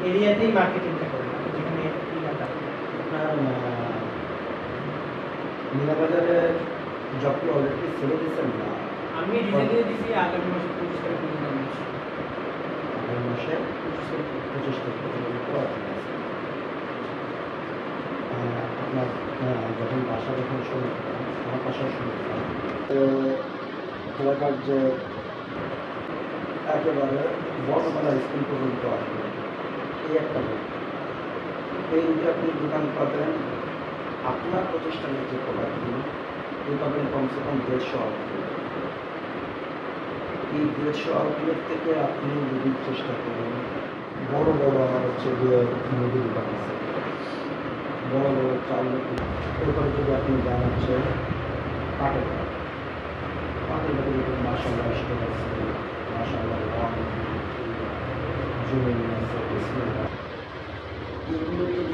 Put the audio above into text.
এরিয়াতেই মার্কেটিংটা করেন, যেখানে এলাকা আপনার মিনাবাজারে জব কি অলরেডি ছেড়ে দিয়েছেন না? আমি রিজাইন দিয়েছি আগামী মাসে 25 তারিখ পর্যন্ত। আগামী মাসে 25 তারিখ পর্যন্ত আপনার যখন বাসা শুরু করেন, আমার বাসাও শুরু করেন এলাকার যে একেবারে বড়বেলা স্কুল পর্যন্ত আসবে এই একটা লোক, এই রুটে আপনি দোকান পাবেন। আপনার প্রতিষ্ঠানের যে প্রোডাক্টগুলো এই পাবেন কমসে কম 150 আউটলেট। এই 150 আউটলেট থেকে আপনি যদি চেষ্টা করেন, বড় বড় আমার হচ্ছে যে মুদি দোকান আছে, বড় বড় চাউল এরপরে যদি আপনি যান হচ্ছে পাটের দেখুন মাসাল্লাহ স্টোর আছে, মাসাল্লাহ জুয়েলারি আছে, এগুলো